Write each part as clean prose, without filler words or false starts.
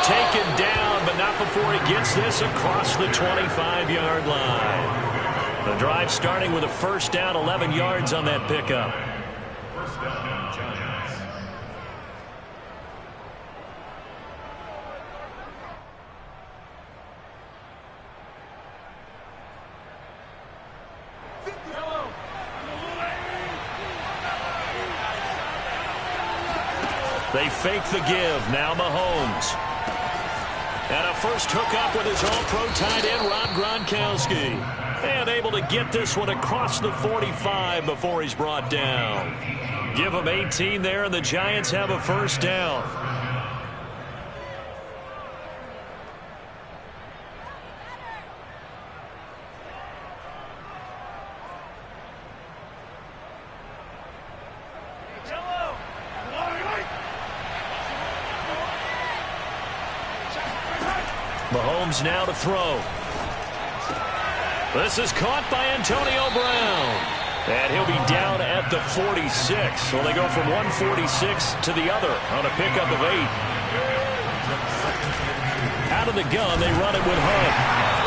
taken down, but not before he gets this across the 25-yard line. The drive starting with a first down, 11 yards on that pickup. First down, Giants. They fake the give. Now Mahomes. And a first hookup with his all-pro tight end, Rob Gronkowski. And able to get this one across the 45 before he's brought down. Give him 18 there, and the Giants have a first down. Mahomes now to throw. This is caught by Antonio Brown. And he'll be down at the 46. So they go from 146 to the other on a pickup of 8. Out of the gun, they run it with Hunt.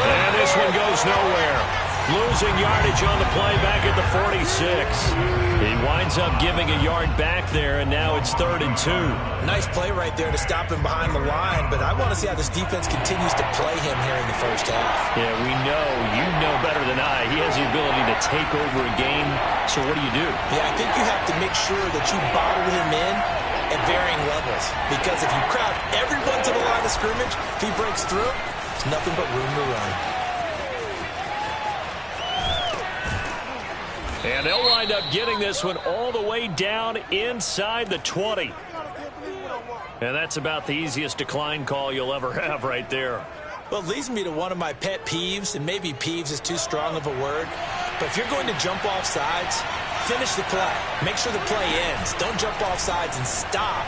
And this one goes nowhere. Losing yardage on the play back at the 46. He winds up giving a yard back there, and now it's 3rd and 2. Nice play right there to stop him behind the line, but I want to see how this defense continues to play him here in the first half. Yeah, we know. You know better than I. He has the ability to take over a game, so what do you do? Yeah, I think you have to make sure that you bottle him in at varying levels, because if you crowd everyone to the line of scrimmage, if he breaks through, there's nothing but room to run. And they'll wind up getting this one all the way down inside the 20. And that's about the easiest decline call you'll ever have right there. Well, it leads me to one of my pet peeves, and maybe peeves is too strong of a word, but if you're going to jump off sides, finish the play. Make sure the play ends. Don't jump off sides and stop,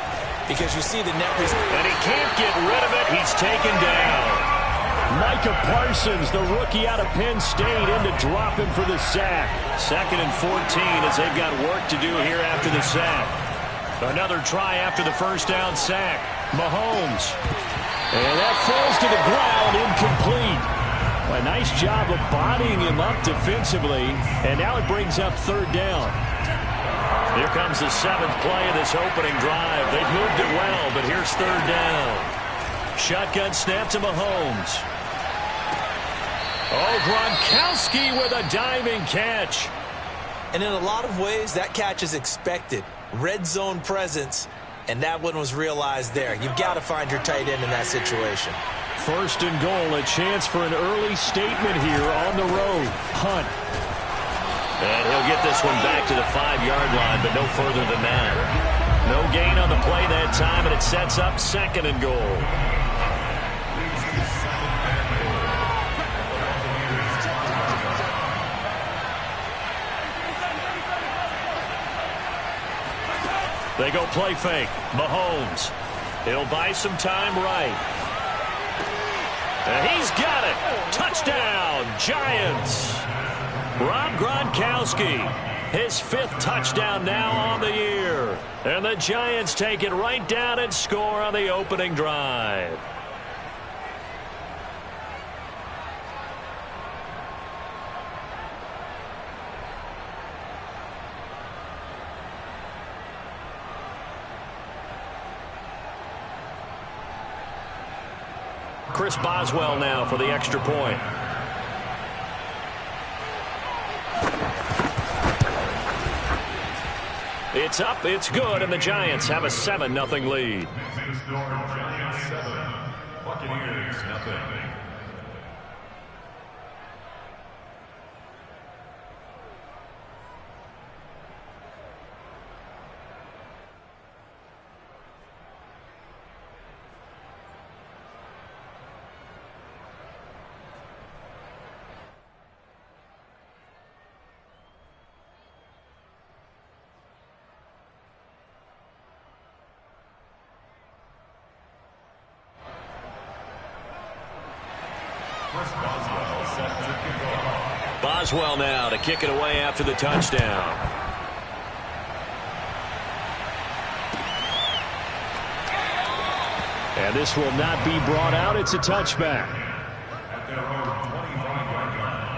because you see the net result. And he can't get rid of it. He's taken down. Micah Parsons, the rookie out of Penn State, in to drop him for the sack. 2nd and 14 as they've got work to do here after the sack. Another try after the first down sack. Mahomes. And that falls to the ground, incomplete. A nice job of bodying him up defensively. And now it brings up 3rd down. Here comes the 7th play of this opening drive. They've moved it well, but here's 3rd down. Shotgun snap to Mahomes. Oh, Gronkowski with a diving catch. And in a lot of ways, that catch is expected. Red zone presence, and that one was realized there. You've got to find your tight end in that situation. 1st and goal, a chance for an early statement here on the road. Hunt. And he'll get this one back to the 5-yard line, but no further than that. No gain on the play that time, and it sets up 2nd and goal. They go play fake. Mahomes. He'll buy some time right. And he's got it. Touchdown, Giants. Rob Gronkowski. His 5th touchdown now on the year. And the Giants take it right down and score on the opening drive. Chris Boswell now for the extra point. It's up, it's good, and the Giants have a 7-0 lead. Giants 7, Buccaneers 0. Boswell now to kick it away after the touchdown. And this will not be brought out. It's a touchback. At their own 25-yard line.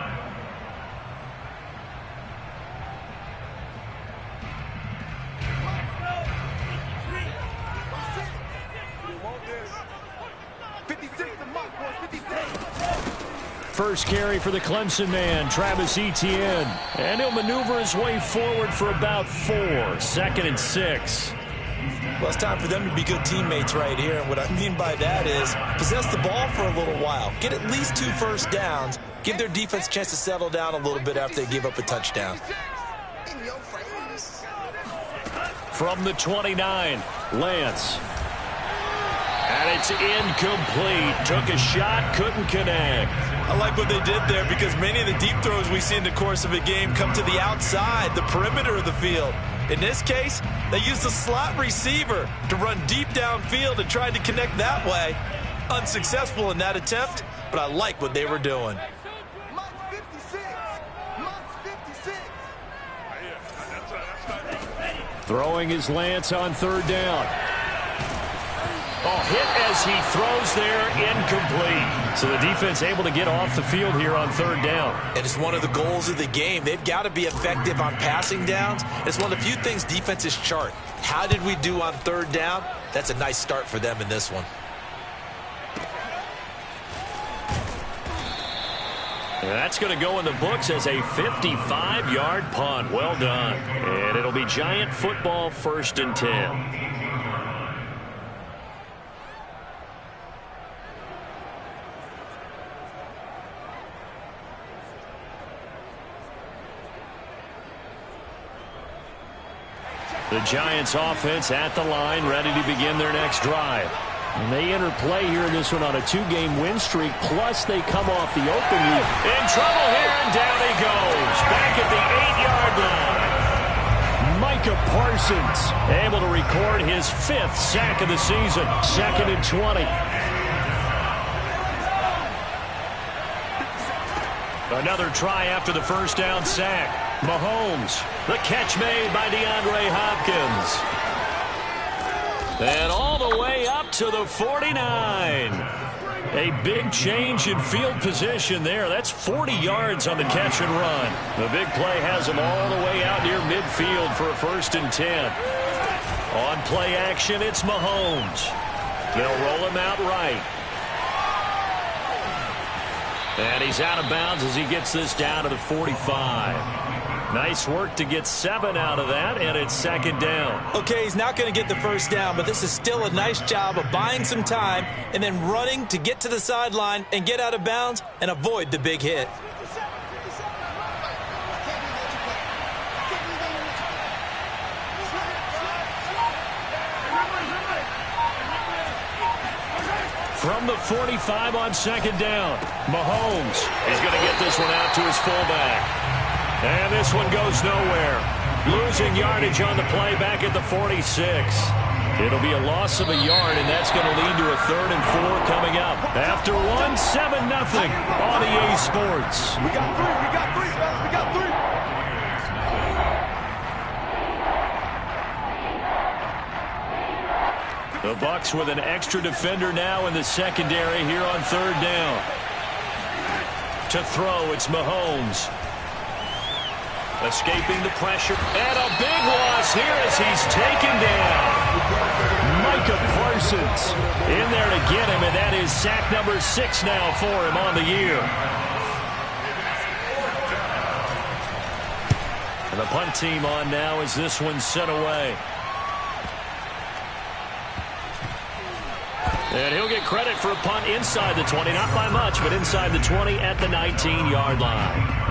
First carry for the Clemson man, Travis Etienne. And he'll maneuver his way forward for about 4. 2nd and 6. Well, it's time for them to be good teammates right here. And what I mean by that is possess the ball for a little while. Get at least 2 first downs. Give their defense a chance to settle down a little bit after they give up a touchdown. From the 29, Lance. And it's incomplete. Took a shot, couldn't connect. I like what they did there because many of the deep throws we see in the course of a game come to the outside, the perimeter of the field. In this case, they used a slot receiver to run deep downfield and tried to connect that way. Unsuccessful in that attempt, but I like what they were doing. Throwing his Lance on 3rd down. Oh, hit as he throws there, incomplete. So the defense able to get off the field here on 3rd down. And it's one of the goals of the game. They've got to be effective on passing downs. It's one of the few things defenses chart. How did we do on 3rd down? That's a nice start for them in this one. And that's going to go in the books as a 55-yard punt. Well done. And it'll be Giant football, 1st and 10. The Giants offense at the line, ready to begin their next drive. And they enter play here in this one on a 2-game win streak, plus they come off the open week. In trouble here, and down he goes. Back at the 8-yard line. Micah Parsons able to record his 5th sack of the season. 2nd and 20. Another try after the first down sack. Mahomes, the catch made by DeAndre Hopkins. And all the way up to the 49. A big change in field position there. That's 40 yards on the catch and run. The big play has him all the way out near midfield for a 1st and 10. On play action, it's Mahomes. They'll roll him out right. And he's out of bounds as he gets this down to the 45. Nice work to get 7 out of that, and it's 2nd down. Okay, he's not going to get the first down, but this is still a nice job of buying some time and then running to get to the sideline and get out of bounds and avoid the big hit. From the 45 on 2nd down, Mahomes is going to get this one out to his fullback. And this one goes nowhere. Losing yardage on the play back at the 46. It'll be a loss of a yard, and that's going to lead to a 3rd and 4 coming up. After 7-0 on EA Sports. We got 3, we got 3, fellas, we got 3. The Bucs with an extra defender now in the secondary here on 3rd down. To throw, it's Mahomes. Escaping the pressure. And a big loss here as he's taken down. Micah Parsons in there to get him, and that is sack number 6 now for him on the year. And the punt team on now as this one's sent away. And he'll get credit for a punt inside the 20, not by much, but inside the 20 at the 19-yard line.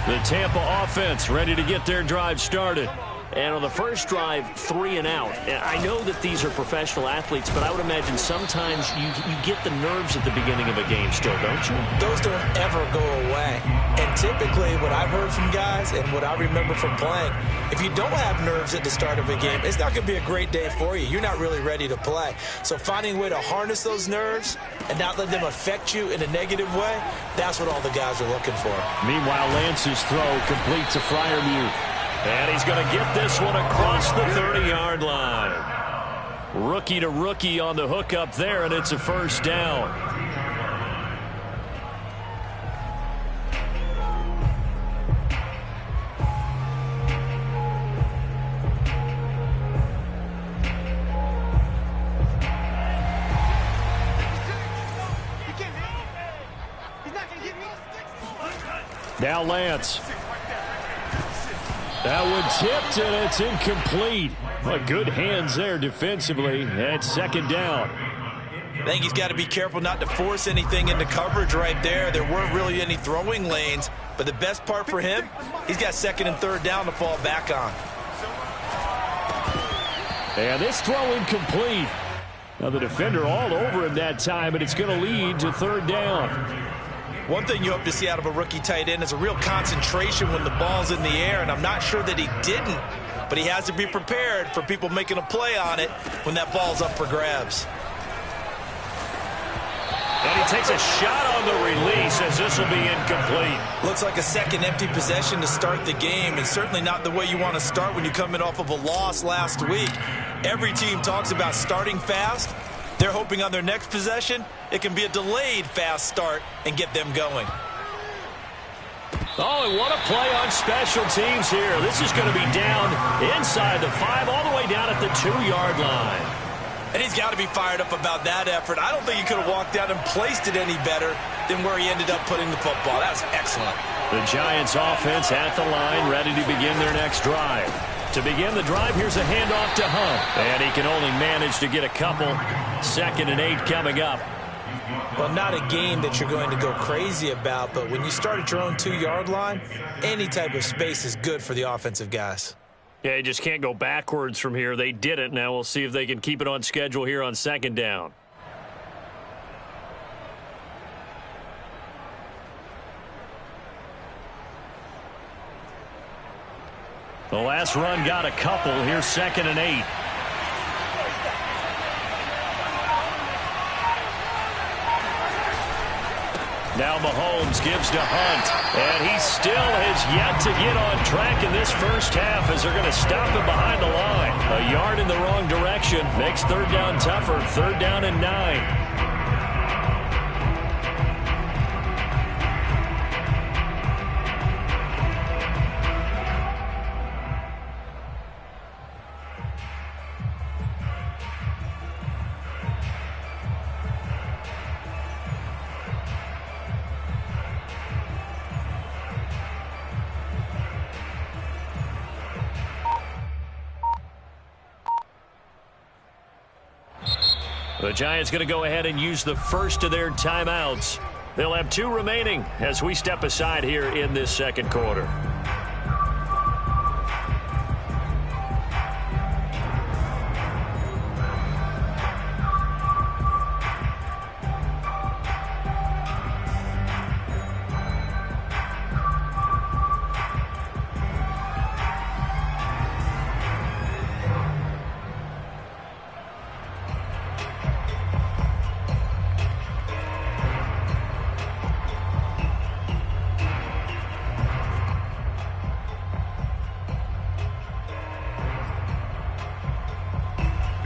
The Tampa offense ready to get their drive started. And on the first drive, 3 and out. And I know that these are professional athletes, but I would imagine sometimes you get the nerves at the beginning of a game still, don't you? Those don't ever go away. And typically what I've heard from guys and what I remember from playing, if you don't have nerves at the start of a game, it's not going to be a great day for you. You're not really ready to play. So finding a way to harness those nerves and not let them affect you in a negative way, that's what all the guys are looking for. Meanwhile, Lance's throw complete to Freiermuth. And he's going to get this one across the 30-yard line. Rookie to rookie on the hook up there, and it's a first down. Now Lance. That one tipped, and it's incomplete. Well, good hands there defensively, and second down. I think he's got to be careful not to force anything into coverage right there. There weren't really any throwing lanes, but the best part for him, he's got second and third down to fall back on. And this throw incomplete. Now the defender all over him that time, and it's going to lead to third down. One thing you hope to see out of a rookie tight end is a real concentration when the ball's in the air, and I'm not sure that he didn't, but he has to be prepared for people making a play on it when that ball's up for grabs. And he takes a shot on the release as this will be incomplete. Looks like a second empty possession to start the game, and certainly not the way you want to start when you're coming off of a loss last week. Every team talks about starting fast. They're hoping on their next possession, it can be a delayed fast start and get them going. Oh, and what a play on special teams here. This is going to be down inside the 5, all the way down at the 2-yard line. And he's got to be fired up about that effort. I don't think he could have walked out and placed it any better than where he ended up putting the football. That was excellent. The Giants offense at the line, ready to begin their next drive. To begin the drive, here's a handoff to Hunt. And he can only manage to get a couple. 2nd and 8 coming up. Well, not a game that you're going to go crazy about, but when you start at your own 2-yard line, any type of space is good for the offensive guys. Yeah, you just can't go backwards from here. They did it. Now we'll see if they can keep it on schedule here on 2nd down. The last run got a couple. Here's 2nd and 8. Now Mahomes gives to Hunt, and he still has yet to get on track in this first half as they're going to stop him behind the line. A yard in the wrong direction makes third down tougher. 3rd down and 9. The Giants going to go ahead and use the first of their timeouts. They'll have 2 remaining as we step aside here in this second quarter.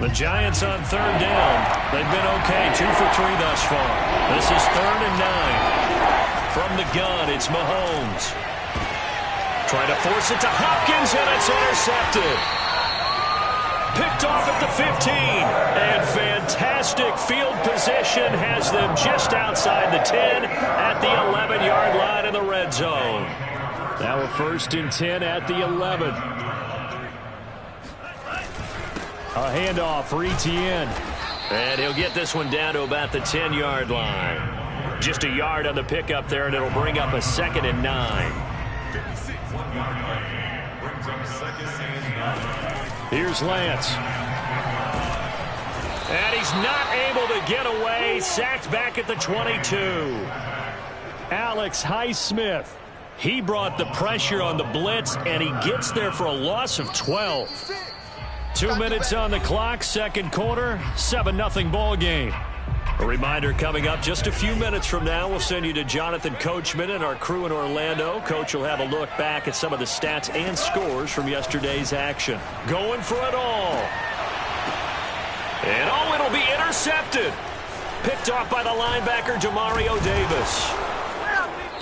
The Giants on 3rd down. They've been okay, 2 for 3 thus far. This is 3rd and 9. From the gun, it's Mahomes. Trying to force it to Hopkins, and it's intercepted. Picked off at the 15. And fantastic field position has them just outside the 10 at the 11-yard line in the red zone. Now a 1st and 10 at the 11. A handoff for Etienne. And he'll get this one down to about the 10-yard line. Just a yard on the pickup there, and it'll bring up a 2nd and 9. Here's Lance. And he's not able to get away. Sacked back at the 22. Alex Highsmith. He brought the pressure on the blitz, and he gets there for a loss of 12. 2 minutes on the clock, second quarter, 7-0 ball game. A reminder coming up just a few minutes from now, we'll send you to Jonathan Coachman and our crew in Orlando. Coach will have a look back at some of the stats and scores from yesterday's action. Going for it all. And oh, it'll be intercepted. Picked off by the linebacker, Demario Davis.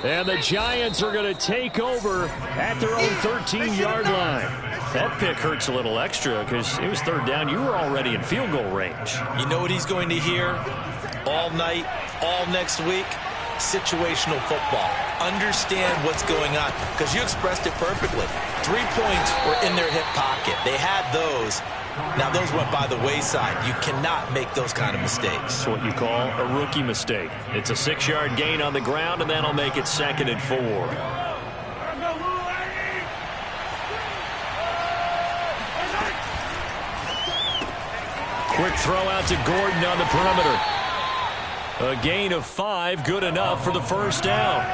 And the Giants are going to take over at their own 13-yard line. That pick hurts a little extra because it was third down. You were already in field goal range. You know what he's going to hear all night, all next week? Situational football. Understand what's going on, because you expressed it perfectly. 3 points were in their hip pocket. They had those. Now, those went by the wayside. You cannot make those kind of mistakes. That's what you call a rookie mistake. It's a 6-yard gain on the ground, and that'll make it 2nd and 4. Quick throw out to Gordon on the perimeter. A gain of 5, good enough for the first down.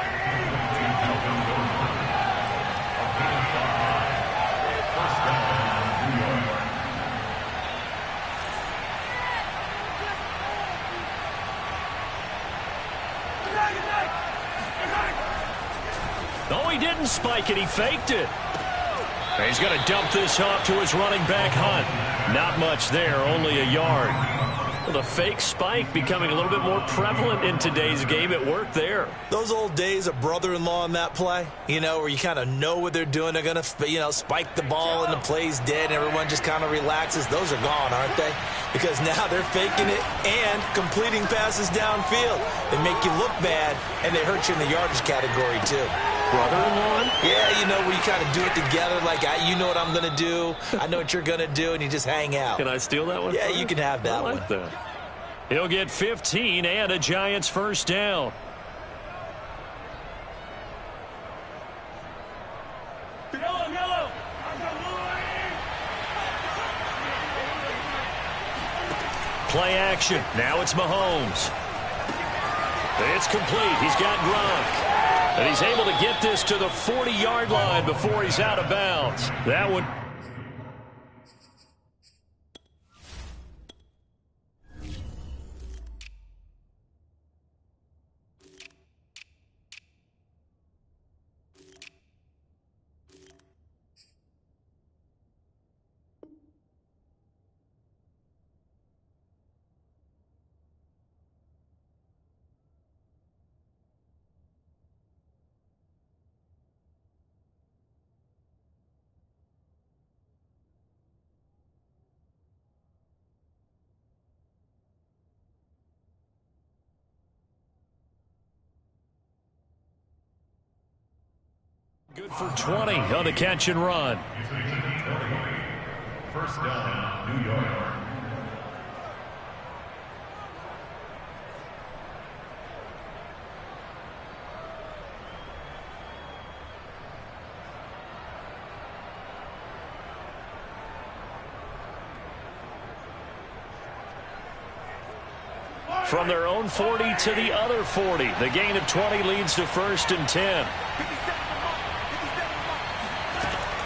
No, he didn't spike it. He faked it. He's going to dump this off to his running back, Hunt. Not much there, only a yard. Well, the fake spike becoming a little bit more prevalent in today's game. It worked there. Those old days of brother-in-law on that play, you know, where you kind of know what they're doing. They're going to, you know, spike the ball and the play's dead and everyone just kind of relaxes. Those are gone, aren't they? Because now they're faking it and completing passes downfield. They make you look bad, and they hurt you in the yardage category, too. Brother-in-law? Yeah, you know, where you kind of do it together, like, you know what I'm going to do, I know what you're going to do, and you just hang out. Can I steal that one? Yeah, you can have that one. That. He'll get 15 and a Giants first down. Play action. Now it's Mahomes. It's complete. He's got Gronk. And he's able to get this to the 40-yard line before he's out of bounds. That one. Good for 20 on the catch and run. First down, New York. From their own 40 to the other 40. The gain of 20 leads to 1st and 10.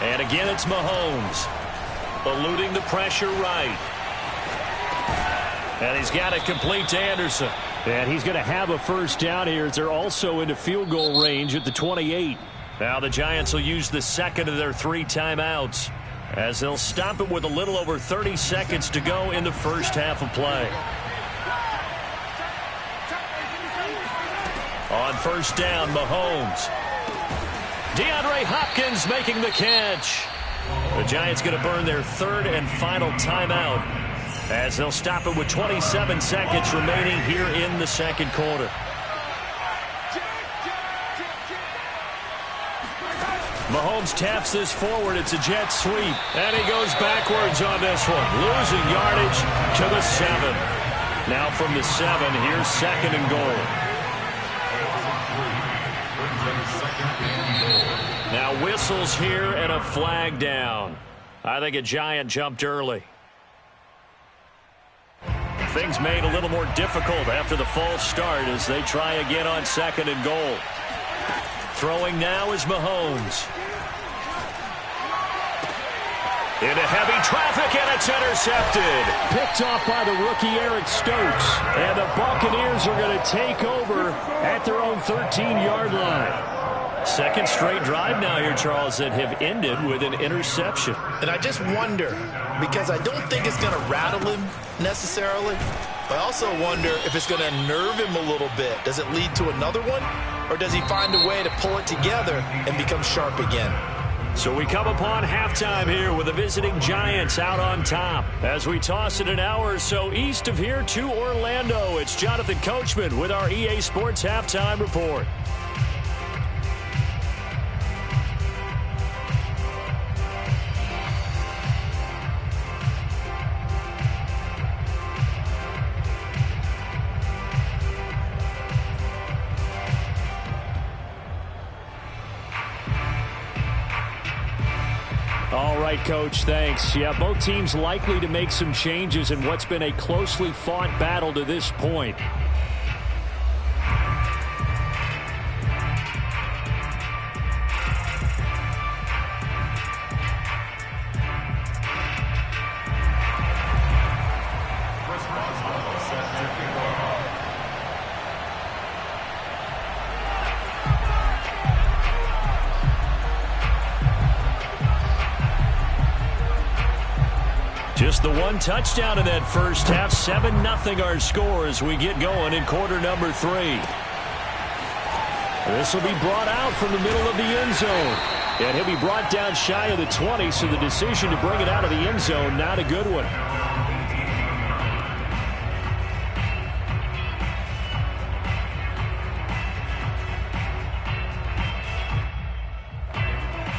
And again, it's Mahomes. Eluding the pressure right. And he's got it complete to Anderson. And he's going to have a first down here as they're also into field goal range at the 28. Now the Giants will use the second of their 3 timeouts as they'll stop it with a little over 30 seconds to go in the first half of play. On first down, Mahomes. DeAndre Hopkins making the catch. The Giants going to burn their 3rd and final timeout as they'll stop it with 27 seconds remaining here in the 2nd quarter. Mahomes taps this forward. It's a jet sweep. And he goes backwards on this one. Losing yardage to the 7. Now from the 7, here's 2nd and goal. Now whistles here and a flag down. I think a Giant jumped early. Things made a little more difficult after the false start as they try again on 2nd and goal. Throwing now is Mahomes. Into heavy traffic, and it's intercepted. Picked off by the rookie Eric Stokes. And the Buccaneers are going to take over at their own 13-yard line. Second straight drive now here, Charles, that have ended with an interception. And I just wonder, because I don't think it's going to rattle him necessarily, but I also wonder if it's going to nerve him a little bit. Does it lead to another one? Or does he find a way to pull it together and become sharp again? So we come upon halftime here with the visiting Giants out on top. As we toss it an hour or so east of here to Orlando, it's Jonathan Coachman with our EA Sports Halftime Report. All right, Coach, thanks. Yeah, both teams likely to make some changes in what's been a closely fought battle to this point. Just the one touchdown in that first half. 7-0 our score as we get going in quarter number 3. This will be brought out from the middle of the end zone. And he'll be brought down shy of the 20, so the decision to bring it out of the end zone, not a good one.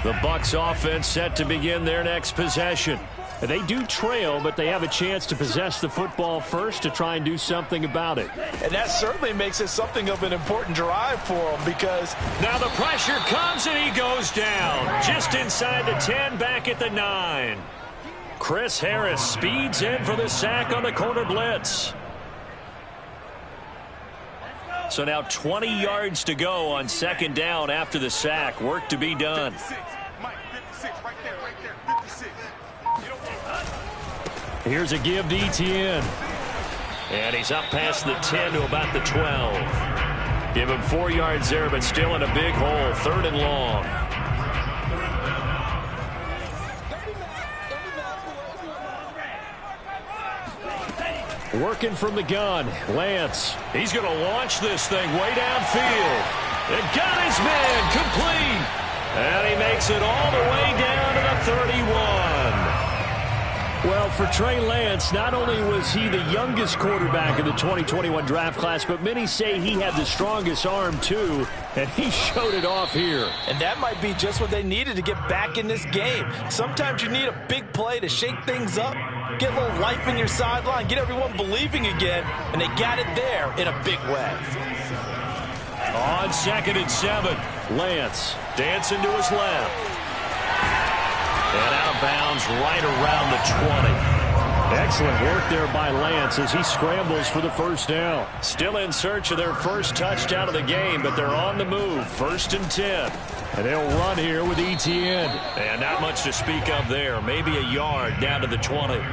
The Bucs offense set to begin their next possession. They do trail, but they have a chance to possess the football first to try and do something about it. And that certainly makes it something of an important drive for them, because now the pressure comes and he goes down. Just inside the 10, back at the 9. Chris Harris speeds in for the sack on the corner blitz. So now 20 yards to go on second down after the sack. Work to be done. 56, Mike, 56, right there, 56. Here's a give to Etienne. And he's up past the 10 to about the 12. Give him 4 yards there, but still in a big hole. 3rd and long. Working from the gun. Lance. He's going to launch this thing way downfield. And got his man complete. And he makes it all the way down to the 31. Well, for Trey Lance, not only was he the youngest quarterback in the 2021 draft class, but many say he had the strongest arm, too, and he showed it off here. And that might be just what they needed to get back in this game. Sometimes you need a big play to shake things up, get a little life in your sideline, get everyone believing again, and they got it there in a big way. On 2nd and 7, Lance dancing to his left. And out of bounds right around the 20. Excellent work there by Lance as he scrambles for the first down. Still in search of their first touchdown of the game, but they're on the move. 1st and 10. And they'll run here with Etienne. And not much to speak of there. Maybe a yard down to the 20.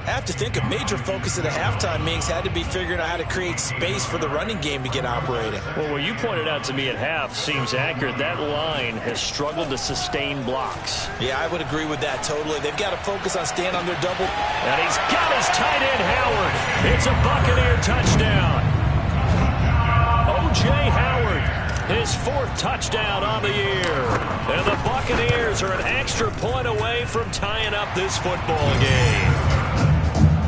I have to think a major focus of the halftime meetings had to be figuring out how to create space for the running game to get operating. Well, what you pointed out to me at half seems accurate. That line has struggled to sustain blocks. Yeah, I would agree with that totally. They've got to focus on staying on their double. And he's got his tight end, Howard. It's a Buccaneer touchdown. O.J. Howard, his 4th touchdown on the year. And the Buccaneers are an extra point away from tying up this football game.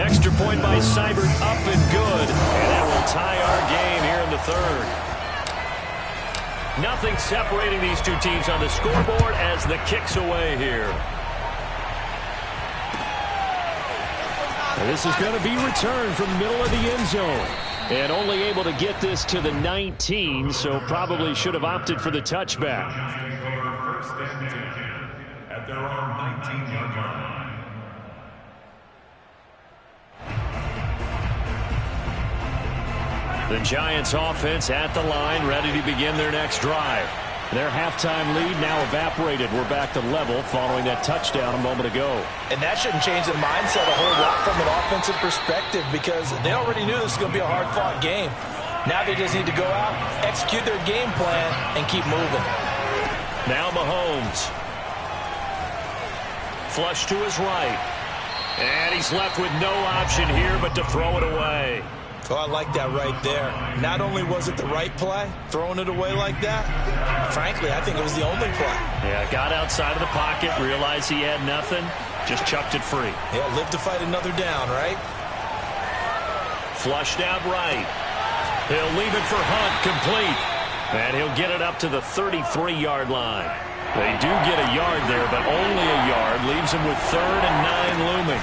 Extra point by Seibert, up and good. And that will tie our game here in the 3rd. Nothing separating these two teams on the scoreboard as the kick's away here. And this is going to be returned from the middle of the end zone. And only able to get this to the 19, so probably should have opted for the touchback. 1st and 10 at their own 19-yard line. The Giants offense at the line, ready to begin their next drive. Their halftime lead now evaporated. We're back to level following that touchdown a moment ago. And that shouldn't change the mindset a whole lot from an offensive perspective because they already knew this was going to be a hard-fought game. Now they just need to go out, execute their game plan, and keep moving. Now Mahomes. Flush to his right. And he's left with no option here but to throw it away. Oh, I like that right there. Not only was it the right play, throwing it away like that, frankly, I think it was the only play. Yeah, got outside of the pocket, realized he had nothing, just chucked it free. Yeah, live to fight another down, right? Flushed out right. He'll leave it for Hunt, complete. And he'll get it up to the 33-yard line. They do get a yard there, but only a yard. Leaves him with 3rd and 9 looming.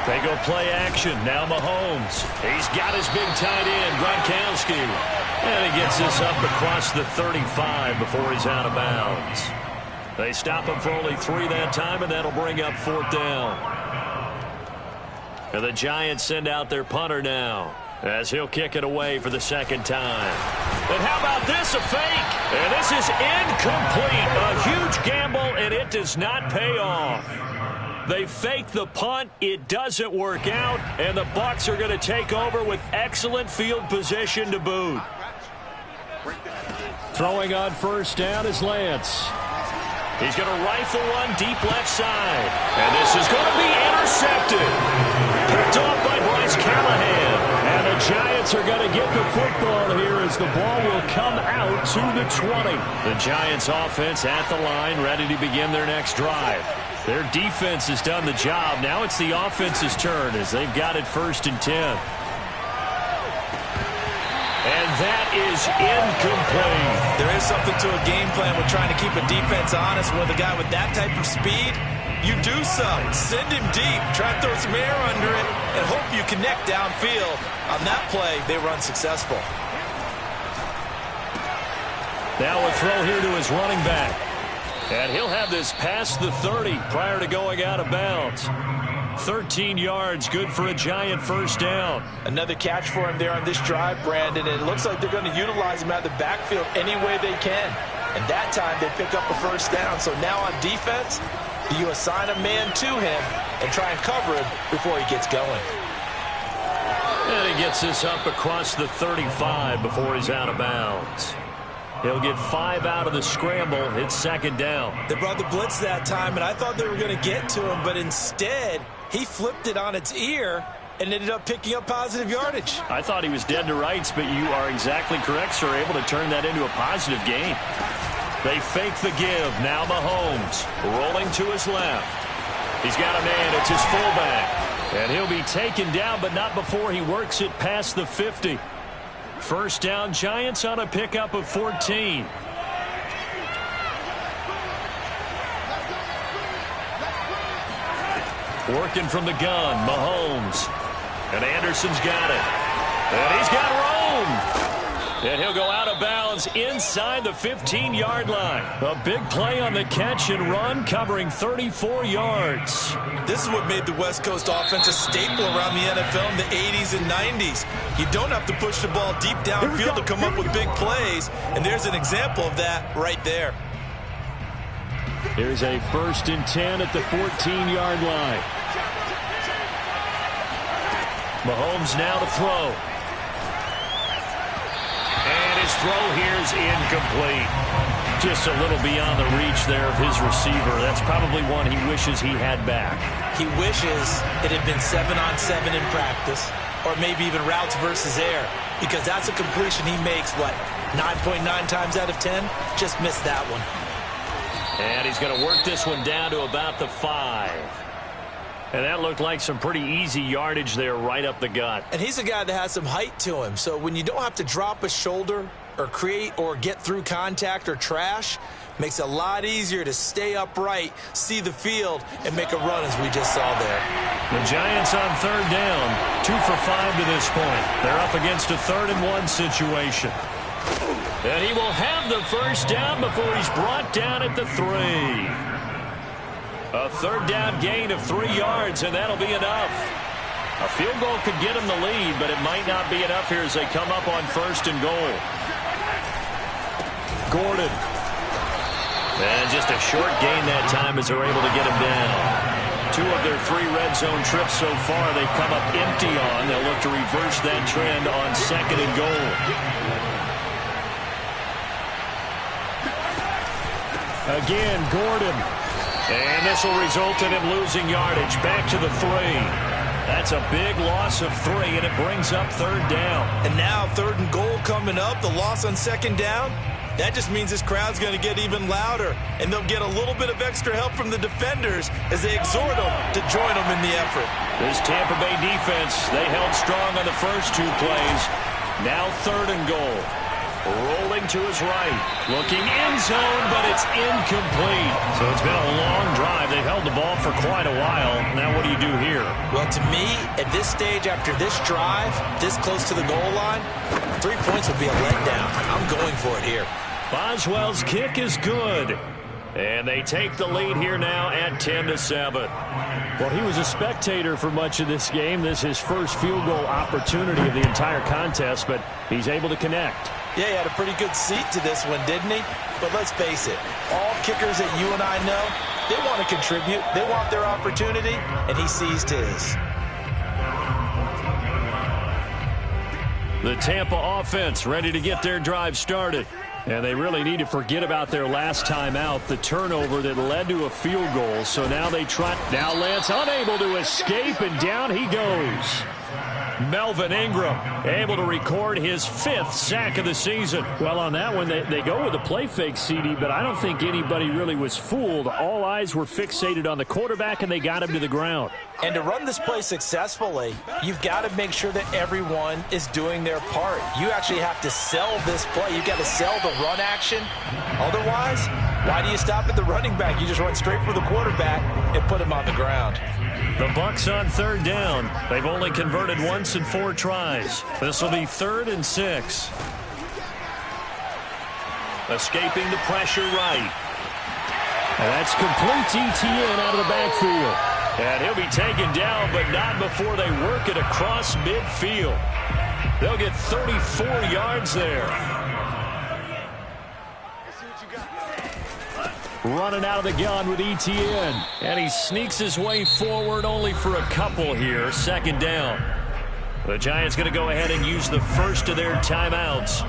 They go play action. Now Mahomes. He's got his big tight end, Gronkowski. And he gets this up across the 35 before he's out of bounds. They stop him for only 3 that time, and that'll bring up 4th down. And the Giants send out their punter now, as he'll kick it away for the 2nd time. And how about this, a fake? And this is incomplete. A huge gamble, and it does not pay off. They fake the punt. It doesn't work out, and the Bucs are going to take over with excellent field position to boot. Throwing on 1st down is Lance. He's going to rifle one deep left side. And this is going to be intercepted. Picked off by Bryce Callahan. And the Giants are going to get the football here as the ball will come out to the 20. The Giants offense at the line, ready to begin their next drive. Their defense has done the job. Now it's the offense's turn as they've got it 1st and 10. And that is incomplete. There is something to a game plan with trying to keep a defense honest. With a guy with that type of speed, you do some. Send him deep. Try to throw some air under it and hope you connect downfield. On that play, they run successful. Now a throw here to his running back. And he'll have this past the 30 prior to going out of bounds. 13 yards, good for a Giant 1st down. Another catch for him there on this drive, Brandon. And it looks like they're going to utilize him out of the backfield any way they can. And that time they pick up a 1st down. So now on defense, you assign a man to him and try and cover him before he gets going. And he gets this up across the 35 before he's out of bounds. He'll get 5 out of the scramble. It's 2nd down. They brought the blitz that time, and I thought they were going to get to him, but instead he flipped it on its ear and ended up picking up positive yardage. I thought he was dead to rights, but you are exactly correct, sir. Able to turn that into a positive gain. They fake the give. Now Mahomes rolling to his left. He's got a man. It's his fullback. And he'll be taken down, but not before he works it past the 50. 1st down, Giants on a pickup of 14. Working from the gun, Mahomes. And Anderson's got it. And he's got room. And he'll go out of bounds inside the 15-yard line. A big play on the catch and run, covering 34 yards. This is what made the West Coast offense a staple around the NFL in the 80s and 90s. You don't have to push the ball deep downfield to come up with big plays, and there's an example of that right there. Here's a 1st and 10 at the 14-yard line. Mahomes now to throw. And his throw here is incomplete. Just a little beyond the reach there of his receiver. That's probably one he wishes he had back. He wishes it had been 7-on-7 in practice, or maybe even routes versus air, because that's a completion he makes, what, 9.9 times out of 10? Just missed that one. And he's going to work this one down to about the 5. And that looked like some pretty easy yardage there right up the gut. And he's a guy that has some height to him, so when you don't have to drop a shoulder or create or get through contact or trash, makes it a lot easier to stay upright, see the field, and make a run as we just saw there. The Giants on 3rd down, 2 for 5 to this point. They're up against a 3rd and 1 situation. And he will have the 1st down before he's brought down at the 3. A 3rd down gain of 3 yards, and that'll be enough. A field goal could get him the lead, but it might not be enough here as they come up on 1st and goal. Gordon And just a short gain that time as they're able to get him down. 2 of their 3 red zone trips so far they've come up empty on. They'll look to reverse that trend on 2nd and goal. Again, Gordon. And this will result in him losing yardage. Back to the 3. That's a big loss of 3, and it brings up 3rd down. And now 3rd and goal coming up. The loss on 2nd down. That just means this crowd's going to get even louder, and they'll get a little bit of extra help from the defenders as they exhort them to join them in the effort. This Tampa Bay defense, they held strong on the first 2 plays. Now 3rd and goal. Rolling to his right. Looking end zone, but it's incomplete. So it's been a long drive. They've held the ball for quite a while. Now what do you do here? Well, to me, at this stage, after this drive, this close to the goal line, 3 points would be a letdown. I'm going for it here. Boswell's kick is good. And they take the lead here now at 10-7. Well, he was a spectator for much of this game. This is his first field goal opportunity of the entire contest, but he's able to connect. Yeah, he had a pretty good seat to this one, didn't he? But let's face it, all kickers that you and I know, they want to contribute. They want their opportunity, and he seized his. The Tampa offense ready to get their drive started. And they really need to forget about their last time out, the turnover that led to a field goal. So now they try. Now Lance unable to escape, and down he goes. Melvin Ingram able to record his 5th sack of the season. Well, on that one, they go with a play fake, CD, but I don't think anybody really was fooled. All eyes were fixated on the quarterback, and they got him to the ground. And to run this play successfully, you've got to make sure that everyone is doing their part. You actually have to sell this play. You've got to sell the run action. Otherwise, why do you stop at the running back? You just run straight for the quarterback and put him on the ground. The Bucs on 3rd down. They've only converted once in 4 tries. This will be 3rd and 6. Escaping the pressure right. And that's complete to ETN out of the backfield. And he'll be taken down, but not before they work it across midfield. They'll get 34 yards there. Running out of the gun with ETN. And he sneaks his way forward only for a couple here. 2nd down. The Giants going to go ahead and use the first of their timeouts.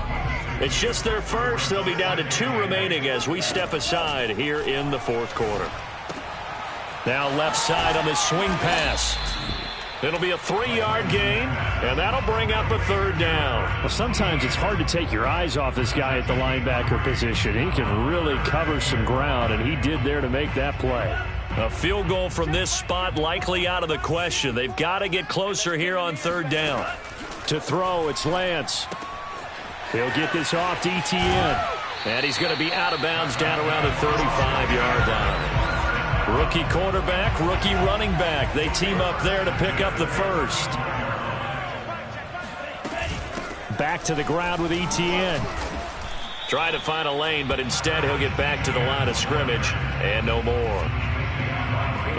It's just their first. They'll be down to 2 remaining as we step aside here in the 4th quarter. Now left side on the swing pass. It'll be a 3-yard gain, and that'll bring up a 3rd down. Well, sometimes it's hard to take your eyes off this guy at the linebacker position. He can really cover some ground, and he did there to make that play. A field goal from this spot likely out of the question. They've got to get closer here on 3rd down. To throw, it's Lance. He'll get this off to ETN. And he's going to be out of bounds down around the 35-yard line. Rookie quarterback, rookie running back. They team up there to pick up the first. Back to the ground with ETN. Try to find a lane, but instead he'll get back to the line of scrimmage. And no more.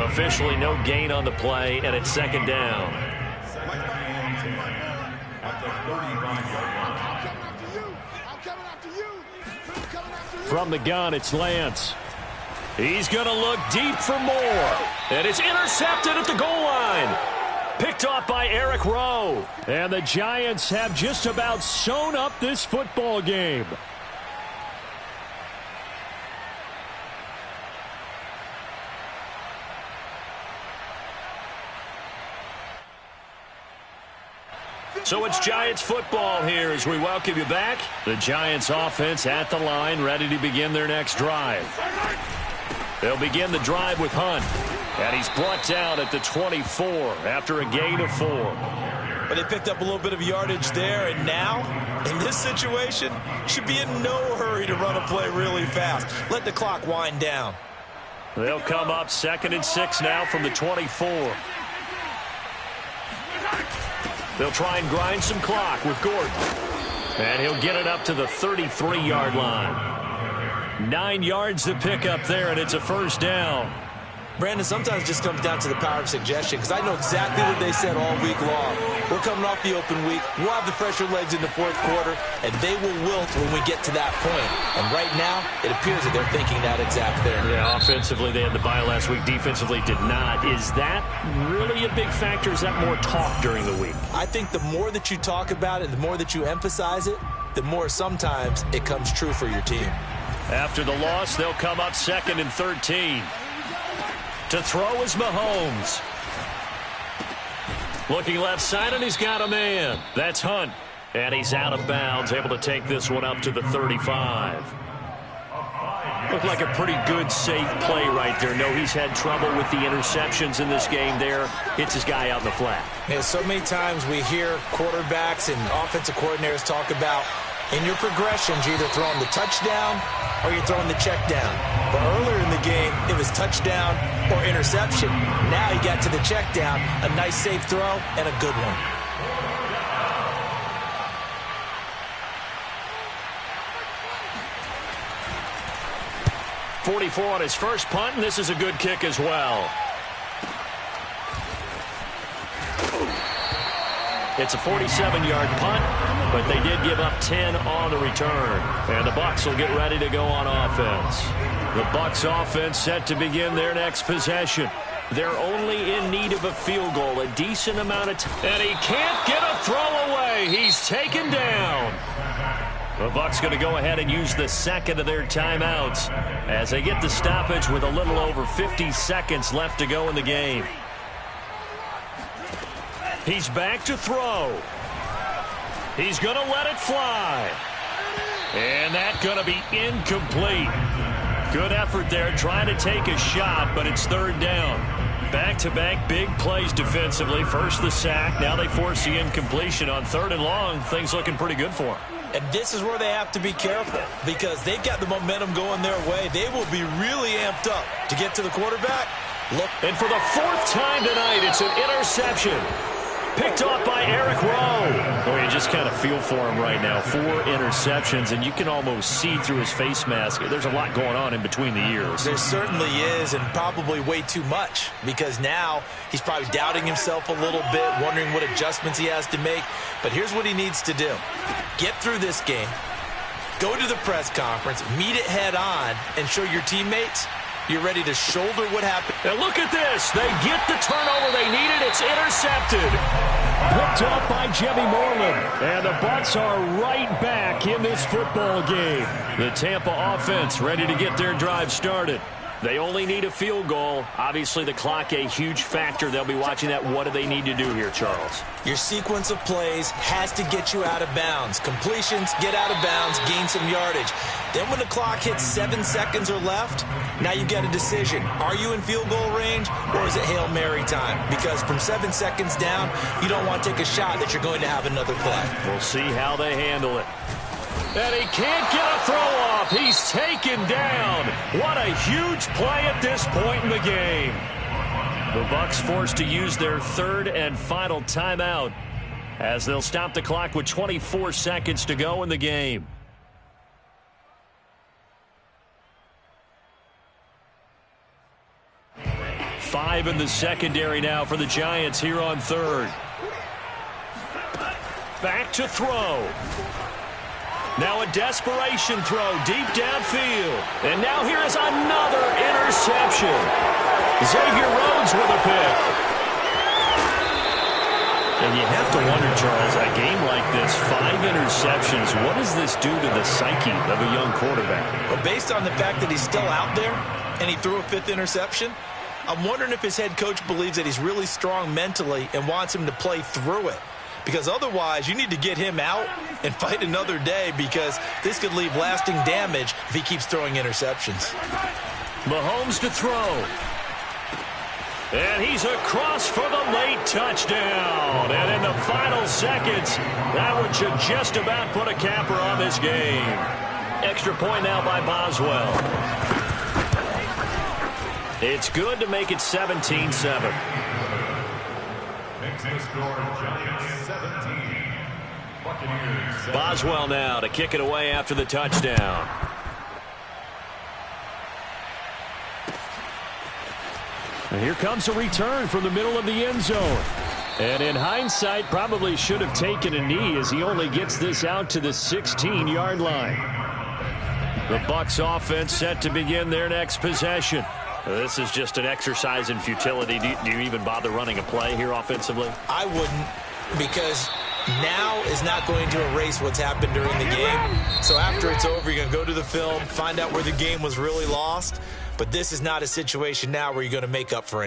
Officially no gain on the play, and it's 2nd down. From the gun, it's Lance. He's going to look deep for more. And it's intercepted at the goal line. Picked off by Eric Rowe. And the Giants have just about sewn up this football game. So it's Giants football here as we welcome you back. The Giants offense at the line, ready to begin their next drive. They'll begin the drive with Hunt. And he's brought down at the 24 after a gain of 4. But they picked up a little bit of yardage there, and now, in this situation, should be in no hurry to run a play really fast. Let the clock wind down. They'll come up 2nd and 6 now from the 24. They'll try and grind some clock with Gordon. And he'll get it up to the 33-yard line. 9 yards to pick up there, and it's a 1st down. Brandon, sometimes it just comes down to the power of suggestion, because I know exactly what they said all week long. We're coming off the open week. We'll have the fresher legs in the fourth quarter, and they will wilt when we get to that point. And right now, it appears that they're thinking that exact thing. Yeah, offensively, they had the bye last week. Defensively, did not. Is that really a big factor? Is that more talk during the week? I think the more that you talk about it, the more that you emphasize it, the more sometimes it comes true for your team. After the loss, they'll come up 2nd and 13. To throw is Mahomes. Looking left side, and he's got a man. That's Hunt. And he's out of bounds, able to take this one up to the 35. Looked like a pretty good, safe play right there. No, he's had trouble with the interceptions in this game there. Hits his guy out in the flat. And so many times we hear quarterbacks and offensive coordinators talk about, in your progressions, you're either throwing the touchdown or you're throwing the check down. But earlier in the game, it was touchdown or interception. Now he got to the check down, a nice safe throw, and a good one. .44 on his first punt, and this is a good kick as well. It's a 47-yard punt, but they did give up 10 on the return. And the Bucs will get ready to go on offense. The Bucs offense set to begin their next possession. They're only in need of a field goal, a decent amount of time. And he can't get a throw away. He's taken down. The Bucs going to go ahead and use the second of their timeouts as they get the stoppage with a little over 50 seconds left to go in the game. He's back to throw. He's going to let it fly. And that's going to be incomplete. Good effort there trying to take a shot, but it's third down. Back-to-back big plays defensively. First the sack. Now they force the incompletion on 3rd and long. Things looking pretty good for them. And this is where they have to be careful, because they've got the momentum going their way. They will be really amped up to get to the quarterback. Look. And for the 4th time tonight, it's an interception. Picked off by Eric Rowe. Oh, you just kind of feel for him right now. 4 interceptions, and you can almost see through his face mask. There's a lot going on in between the ears. There certainly is, and probably way too much, because now he's probably doubting himself a little bit, wondering what adjustments he has to make. But here's what he needs to do. Get through this game, go to the press conference, meet it head on, and show your teammates you're ready to shoulder what happened. And look at this. They get the turnover they needed. It's intercepted. Picked up by Jimmy Moreland. And the Bucs are right back in this football game. The Tampa offense ready to get their drive started. They only need a field goal. Obviously, the clock a huge factor. They'll be watching that. What do they need to do here, Charles? Your sequence of plays has to get you out of bounds. Completions, get out of bounds, gain some yardage. Then when the clock hits 7 seconds or left, now you get a decision. Are you in field goal range, or is it Hail Mary time? Because from 7 seconds down, you don't want to take a shot that you're going to have another play. We'll see how they handle it. And he can't get a throw off. He's taken down. What a huge play at this point in the game. The Bucs forced to use their 3rd and final timeout as they'll stop the clock with 24 seconds to go in the game. Five in the secondary now for the Giants here on 3rd. Back to throw. Now a desperation throw deep downfield. And now here is another interception. Xavier Rhodes with a pick. And you have to wonder, Charles, a game like this, 5 interceptions, what does this do to the psyche of a young quarterback? Well, based on the fact that he's still out there and he threw a 5th interception, I'm wondering if his head coach believes that he's really strong mentally and wants him to play through it. Because otherwise, you need to get him out and fight another day, because this could leave lasting damage if he keeps throwing interceptions. Mahomes to throw. And he's across for the late touchdown. And in the final seconds, that one should just about put a capper on this game. Extra point now by Boswell. It's good to make it 17-7. Makes the score Giants 17. Buccaneers 7. Boswell now to kick it away after the touchdown. And here comes a return from the middle of the end zone. And in hindsight, probably should have taken a knee as he only gets this out to the 16-yard line. The Bucs offense set to begin their next possession. This is just an exercise in futility. Do you even bother running a play here offensively? I wouldn't, because now is not going to erase what's happened during the game. So after it's over, you're going to go to the film, find out where the game was really lost. But this is not a situation now where you're going to make up for any.